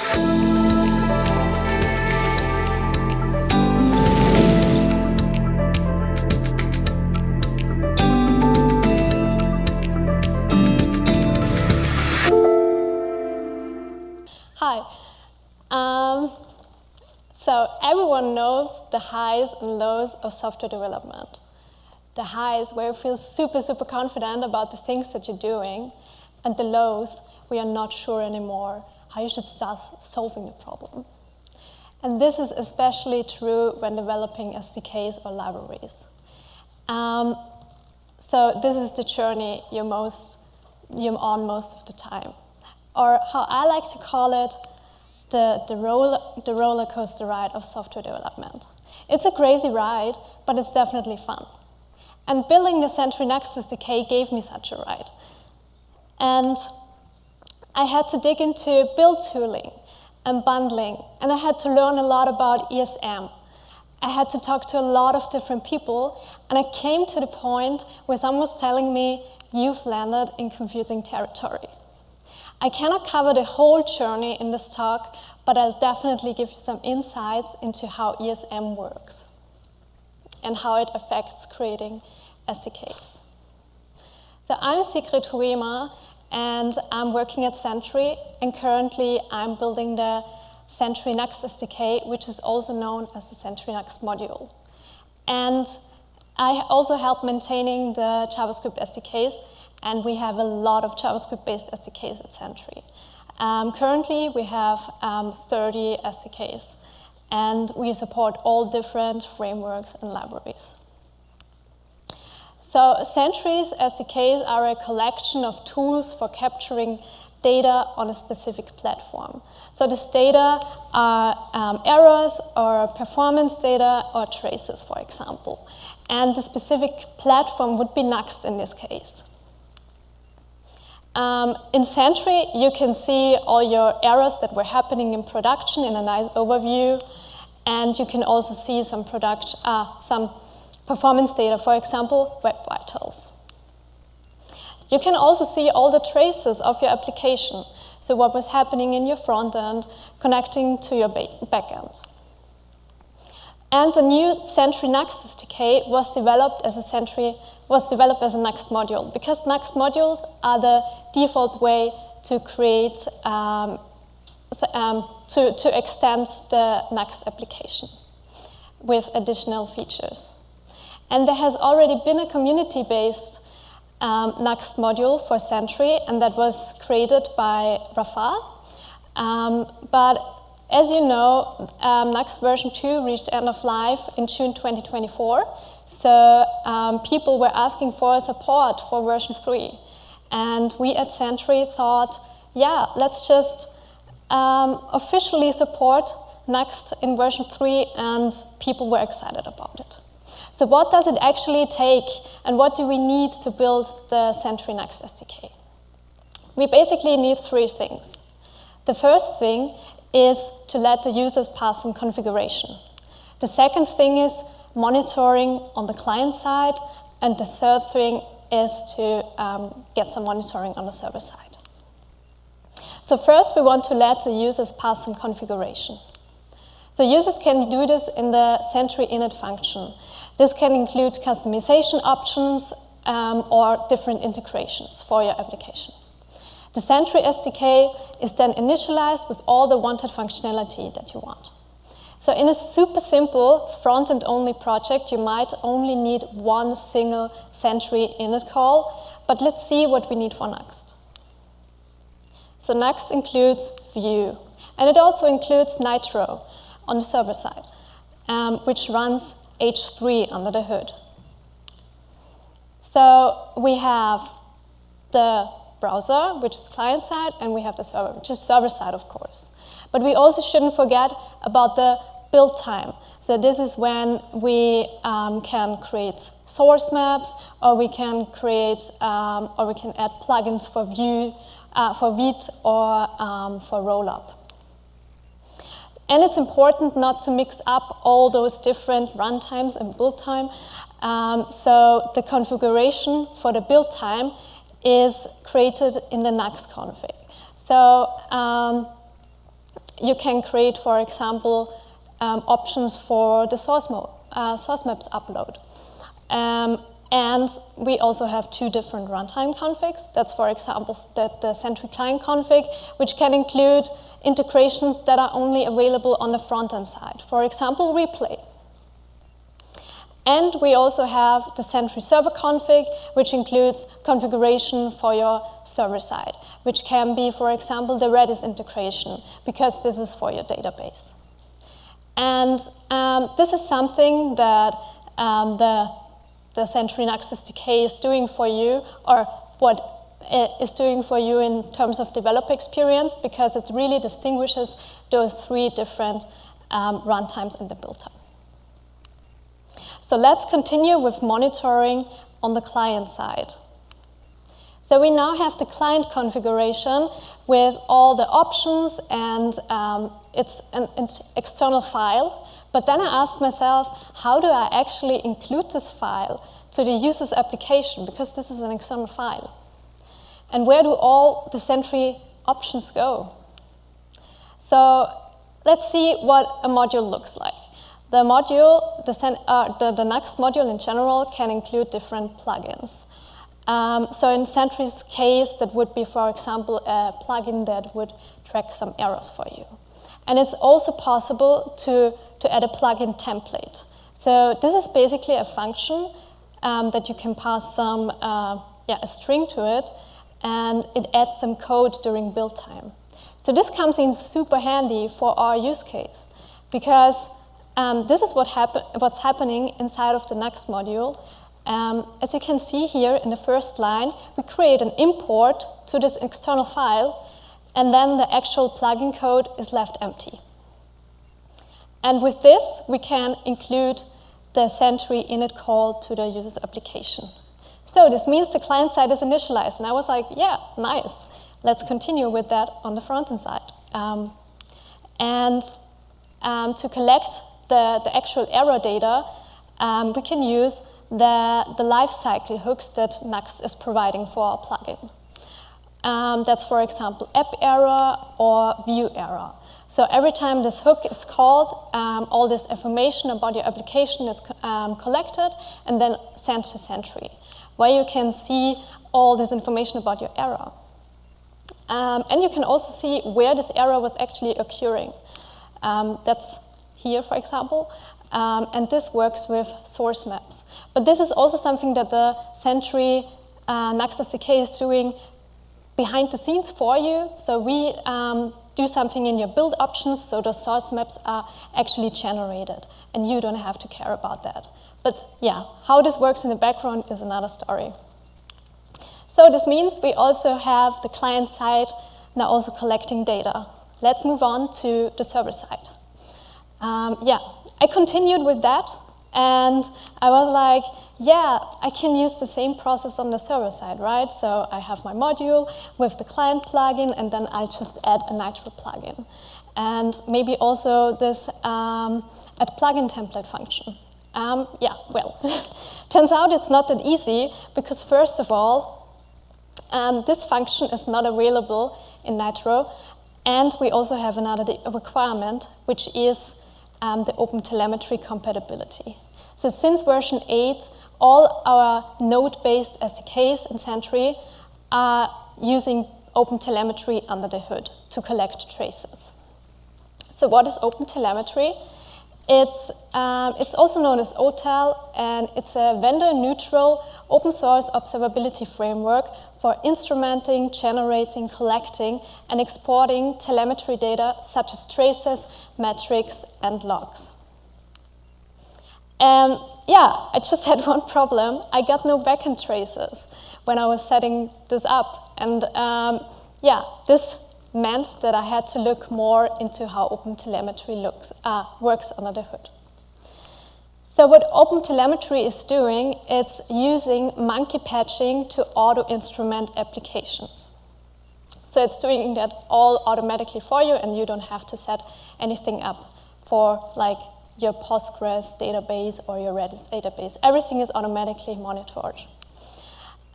Hi. So everyone knows the highs and lows of software development. The highs where you feel super, super confident about the things that you're doing, and the lows where you're not sure anymore how you should start solving the problem. And this is especially true when developing SDKs or libraries. So this is the journey you're on most of the time. Or how I like to call it, the roller coaster ride of software development. It's a crazy ride, but it's definitely fun. And building the Sentry Next SDK gave me such a ride. And I had to dig into build tooling and bundling, and I had to learn a lot about ESM. I had to talk to a lot of different people, and I came to the point where someone was telling me, you've landed in confusing territory. I cannot cover the whole journey in this talk, but I'll definitely give you some insights into how ESM works and how it affects creating SDKs. So I'm Sigrid Huemer, and I'm working at Sentry, and currently I'm building the Sentry Next SDK, which is also known as the Sentry Next module. And I also help maintaining the JavaScript SDKs, and we have a lot of JavaScript-based SDKs at Sentry. Currently, we have 30 SDKs, and we support all different frameworks and libraries. So Sentry's SDKs are a collection of tools for capturing data on a specific platform. So this data are errors or performance data or traces, for example. And the specific platform would be Next in this case. In Sentry, you can see all your errors that were happening in production in a nice overview, and you can also see some performance data, for example, Web Vitals. You can also see all the traces of your application, so what was happening in your front end connecting to your back end. And the new Sentry Next SDK was developed as a Next module, because Next modules are the default way to create, to extend the Next application with additional features. And there has already been a community-based Next module for Sentry, and that was created by Rafal. But as you know, Next version 2 reached end of life in June 2024. So people were asking for support for version 3. And we at Sentry thought, yeah, let's just officially support Next in version 3, and people were excited about it. So what does it actually take, and what do we need to build the Sentry Next SDK? We basically need 3 things. The first thing is to let the users pass some configuration. The second thing is monitoring on the client side, and the third thing is to get some monitoring on the server side. So first, we want to let the users pass some configuration. So users can do this in the Sentry init function. This can include customization options or different integrations for your application. The Sentry SDK is then initialized with all the wanted functionality that you want. So in a super simple front-end only project, you might only need one single Sentry init call, but let's see what we need for Next. So Next includes Vue, and it also includes Nitro on the server side, which runs H3 under the hood. So we have the browser, which is client side, and we have the server, which is server side, of course. But we also shouldn't forget about the build time. So this is when we can create source maps, or we can create, or we can add plugins for Vue, for Vite, or for Rollup. And it's important not to mix up all those different runtimes and build time. So the configuration for the build time is created in the Next config. So you can create, for example, options for the source maps upload. And we also have two different runtime configs. That's, for example, the Sentry client config, which can include integrations that are only available on the front-end side. For example, replay. And we also have the Sentry server config, which includes configuration for your server side, which can be, for example, the Redis integration, because this is for your database. And this is something that the Sentry Nux SDK is doing for you, or what it is doing for you in terms of developer experience, because it really distinguishes those three different runtimes in the build time. So let's continue with monitoring on the client side. So we now have the client configuration with all the options, and it's an external file. But then I ask myself, how do I actually include this file to the user's application? Because this is an external file. And where do all the Sentry options go? So let's see what a module looks like. The module, the Nux module in general can include different plugins. So in Sentry's case, that would be, for example, a plugin that would track some errors for you. And it's also possible to add a plugin template. So this is basically a function that you can pass some a string to it, and it adds some code during build time. So this comes in super handy for our use case, because this is what's happening inside of the Nux module. As you can see here in the first line, we create an import to this external file, and then the actual plugin code is left empty. And with this, we can include the Sentry init call to the user's application. So this means the client side is initialized. And I was like, yeah, nice. Let's continue with that on the front-end side. To collect the actual error data, we can use the lifecycle hooks that Nux is providing for our plugin. That's, for example, app error or view error. So every time this hook is called, all this information about your application is collected and then sent to Sentry, where you can see all this information about your error. And you can also see where this error was actually occurring. That's here, for example. And this works with source maps. But this is also something that the Sentry Nux SDK is doing behind the scenes for you. So we do something in your build options, so the source maps are actually generated, and you don't have to care about that. But yeah, how this works in the background is another story. So this means we also have the client side now also collecting data. Let's move on to the server side. I continued with that, and I was like, yeah, I can use the same process on the server side, right? So I have my module with the client plugin, and then I'll just add a Nitro plugin. And maybe also this add plugin template function. Turns out it's not that easy, because first of all, this function is not available in Nitro, and we also have another requirement, which is the OpenTelemetry compatibility. So since version 8, all our node-based SDKs in Sentry are using OpenTelemetry under the hood to collect traces. So what is OpenTelemetry? It's also known as OTel, and it's a vendor-neutral open-source observability framework for instrumenting, generating, collecting, and exporting telemetry data such as traces, metrics, and logs. I just had one problem. I got no backend traces when I was setting this up. And this meant that I had to look more into how OpenTelemetry works under the hood. So what OpenTelemetry is doing, it's using monkey patching to auto-instrument applications. So it's doing that all automatically for you, and you don't have to set anything up for like your Postgres database or your Redis database. Everything is automatically monitored.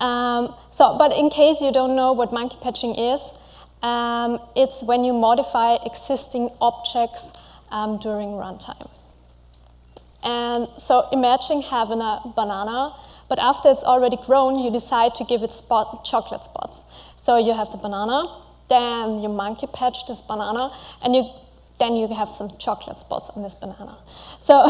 But in case you don't know what monkey patching is, It's when you modify existing objects during runtime. And so imagine having a banana, but after it's already grown, you decide to give it chocolate spots. So you have the banana, then you monkey patch this banana, and then you have some chocolate spots on this banana. So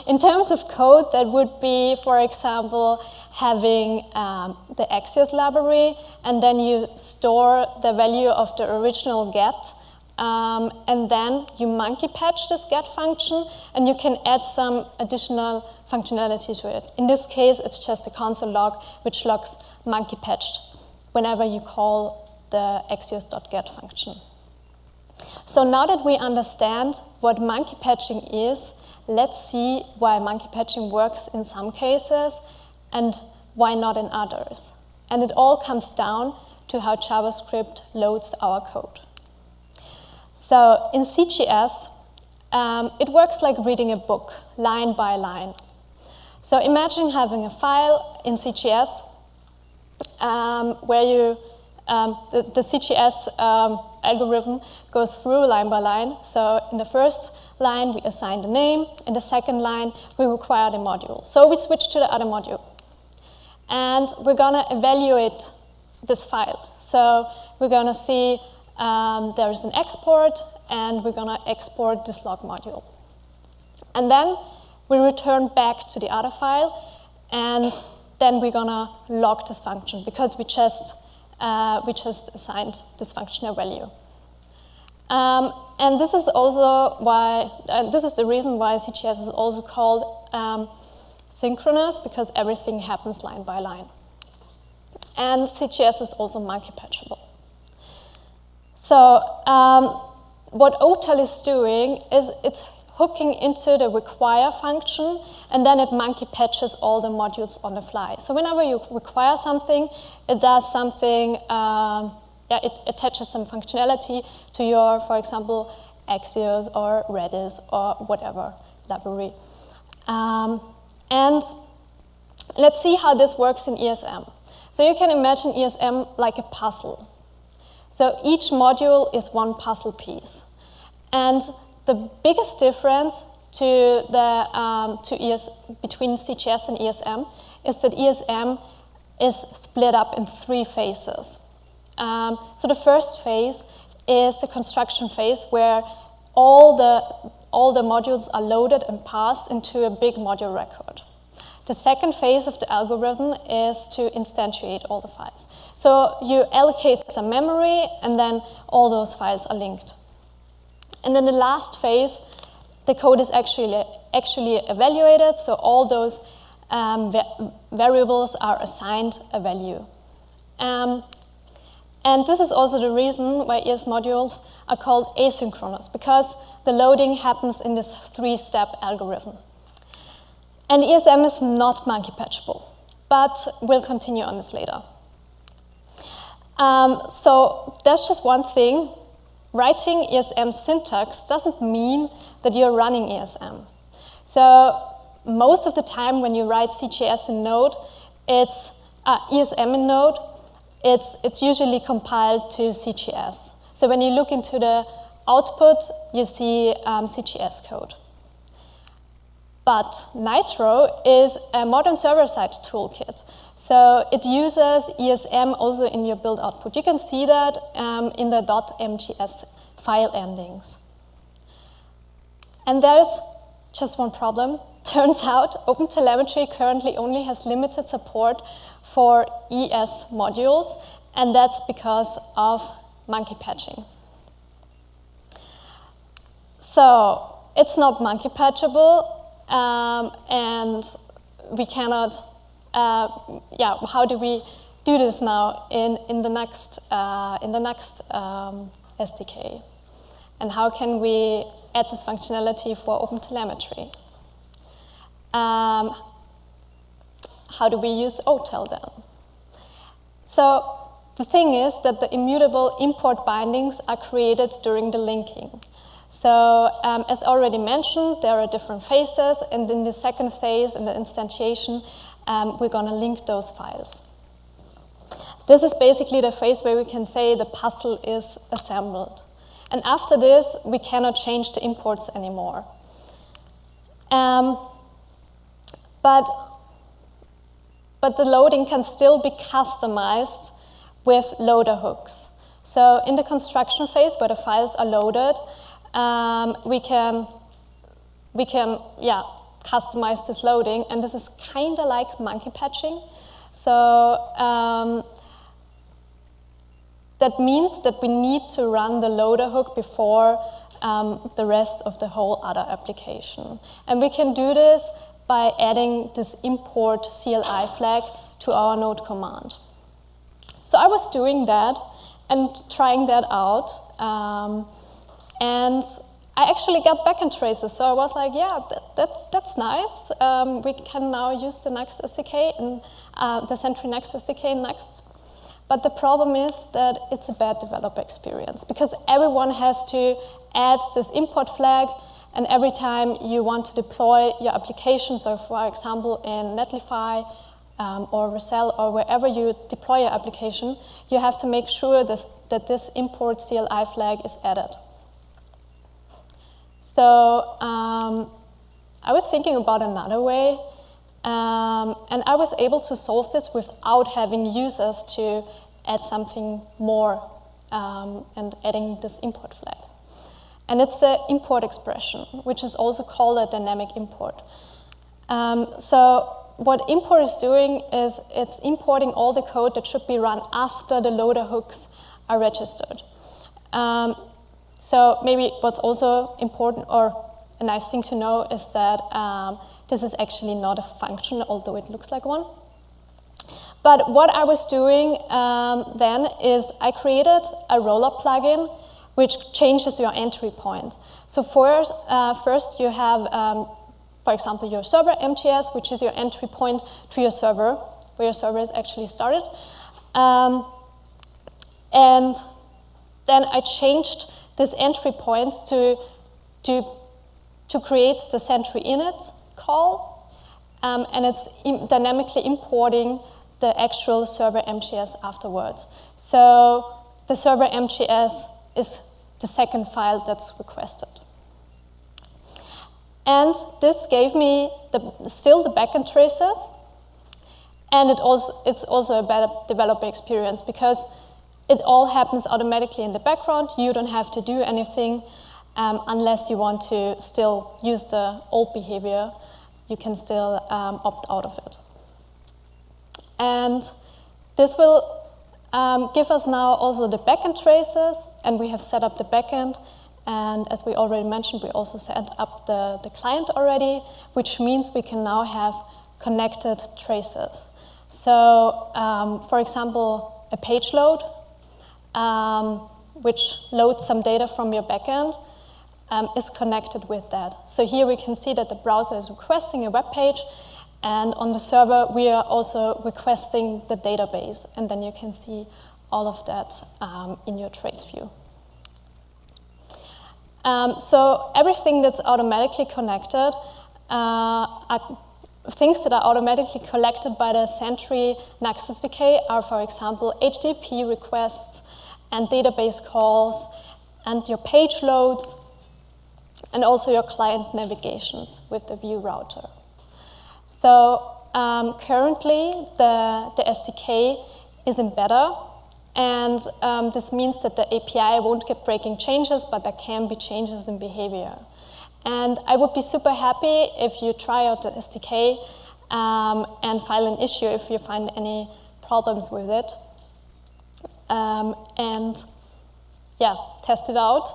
in terms of code, that would be, for example, having the Axios library, and then you store the value of the original get, and then you monkey patch this get function, and you can add some additional functionality to it. In this case, it's just a console log, which logs monkey patched whenever you call the Axios.get function. So now that we understand what monkey patching is, let's see why monkey patching works in some cases and why not in others. And it all comes down to how JavaScript loads our code. So in CGS, it works like reading a book, line by line. So imagine having a file in CGS where you, the CGS algorithm goes through line by line. So in the first line, we assign the name. In the second line, we require the module. So we switch to the other module. And we're going to evaluate this file. So we're going to see there is an export, and we're going to export this log module. And then we return back to the other file, and then we're going to log this function because we just assigned this function a value. And this is also why, this is the reason why CGS is also called synchronous, because everything happens line by line. And CGS is also monkey patchable. So what OTel is doing is it's hooking into the require function, and then it monkey patches all the modules on the fly. So whenever you require something, it does something, it attaches some functionality to your, for example, Axios or Redis or whatever library. And let's see how this works in ESM. So you can imagine ESM like a puzzle. So each module is one puzzle piece. And the biggest difference between CGS and ESM is that ESM is split up in 3 phases. So the first phase is the construction phase, where all the modules are loaded and passed into a big module record. The second phase of the algorithm is to instantiate all the files. So you allocate some memory, and then all those files are linked. And then the last phase, the code is actually evaluated, so all those variables are assigned a value. And this is also the reason why ES modules are called asynchronous, because the loading happens in this 3-step algorithm. And ESM is not monkey patchable, but we'll continue on this later. So that's just one thing. Writing ESM syntax doesn't mean that you're running ESM. So most of the time when you write CGS in Node, it's ESM in Node, it's usually compiled to CGS. So when you look into the output, you see CGS code. But Nitro is a modern server-side toolkit. So it uses ESM also in your build output. You can see that in the .mgs file endings. And there's just one problem. Turns out OpenTelemetry currently only has limited support for ES modules, and that's because of monkey patching. So it's not monkey patchable. And we cannot, how do we do this now in the next SDK? And how can we add this functionality for OpenTelemetry? How do we use OTel then? So the thing is that the immutable import bindings are created during the linking. So as already mentioned, there are different phases, and in the second phase, in the instantiation, we're going to link those files. This is basically the phase where we can say the puzzle is assembled. And after this, we cannot change the imports anymore. But the loading can still be customized with loader hooks. So in the construction phase, where the files are loaded, we can customize this loading, and this is kind of like monkey patching. So that means that we need to run the loader hook before the rest of the whole other application. And we can do this by adding this import CLI flag to our node command. So I was doing that and trying that out. And I actually got backend traces. So I was like, yeah, that's nice. We can now use the Next SDK and the Sentry Next SDK in Next. But the problem is that it's a bad developer experience because everyone has to add this import flag, and every time you want to deploy your application, so for example in Netlify or Vercel or wherever you deploy your application, you have to make sure that this import CLI flag is added. So I was thinking about another way, and I was able to solve this without having users to add something more and adding this import flag. And it's the import expression, which is also called a dynamic import. So what import is doing is it's importing all the code that should be run after the loader hooks are registered. So maybe what's also important or a nice thing to know is that this is actually not a function, although it looks like one. But what I was doing then is I created a rollup plugin which changes your entry point. So first you have, for example, your server MTS, which is your entry point to your server, where your server is actually started. And then I changed this entry point to create the Sentry init call, and it's dynamically importing the actual server MTS afterwards. So the server MTS is the second file that's requested. And this gave me still the backend traces, and it's also a better developer experience because it all happens automatically in the background. You don't have to do anything unless you want to still use the old behavior. You can still opt out of it. And this will give us now also the backend traces, and we have set up the backend. And as we already mentioned, we also set up the client already, which means we can now have connected traces. So, for example, a page load, which loads some data from your backend, is connected with that. So here we can see that the browser is requesting a web page, and on the server we are also requesting the database, and then you can see all of that in your trace view. So everything that's automatically connected things that are automatically collected by the Sentry Next SDK are, for example, HTTP requests and database calls and your page loads and also your client navigations with the Vue router. So currently the SDK is in beta, and this means that the API won't get breaking changes, but there can be changes in behavior. And I would be super happy if you try out the SDK and file an issue if you find any problems with it. And yeah, test it out.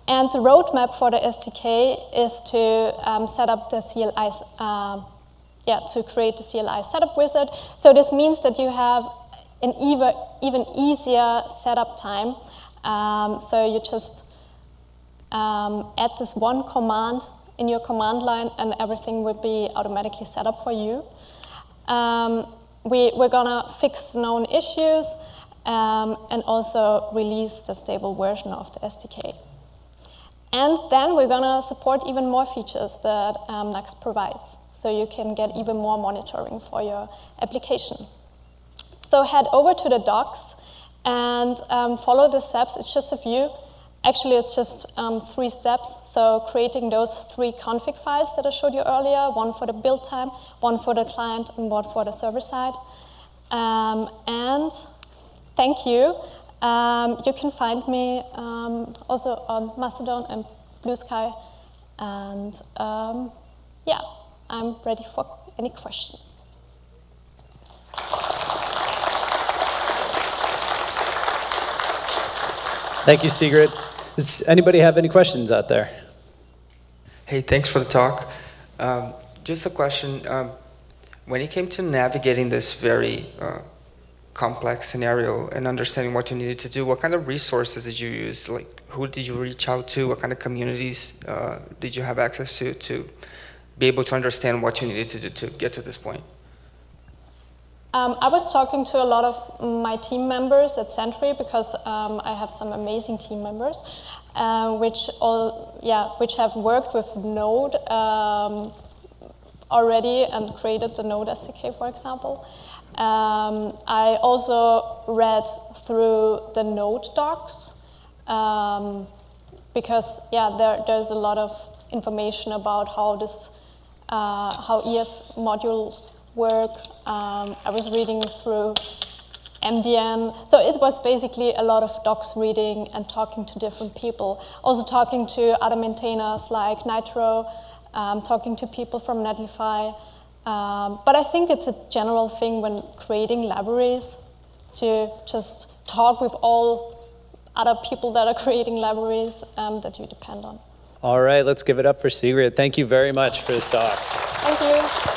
And the roadmap for the SDK is to set up the CLI, to create the CLI setup wizard. So this means that you have an even easier setup time. So you just add this one command in your command line and everything will be automatically set up for you. We're gonna fix known issues and also release the stable version of the SDK. And then we're gonna support even more features that Next provides, so you can get even more monitoring for your application. So head over to the docs and follow the steps. It's just a few. Actually, it's just 3 steps. So creating those 3 config files that I showed you earlier, one for the build time, one for the client, and one for the server side. And thank you. You can find me also on Mastodon and Blue Sky. And yeah, I'm ready for any questions. Thank you, Sigrid. Does anybody have any questions out there? Hey, thanks for the talk. Just a question. When it came to navigating this very complex scenario and understanding what you needed to do, what kind of resources did you use? Like, who did you reach out to? What kind of communities did you have access to be able to understand what you needed to do to get to this point? I was talking to a lot of my team members at Sentry because I have some amazing team members, which have worked with Node already and created the Node SDK, for example. I also read through the Node docs because there's a lot of information about how ES modules work. I was reading through MDN. So it was basically a lot of docs reading and talking to different people. Also talking to other maintainers like Nitro, talking to people from Netlify. But I think it's a general thing when creating libraries to just talk with all other people that are creating libraries that you depend on. All right, let's give it up for Sigrid. Thank you very much for this talk. Thank you.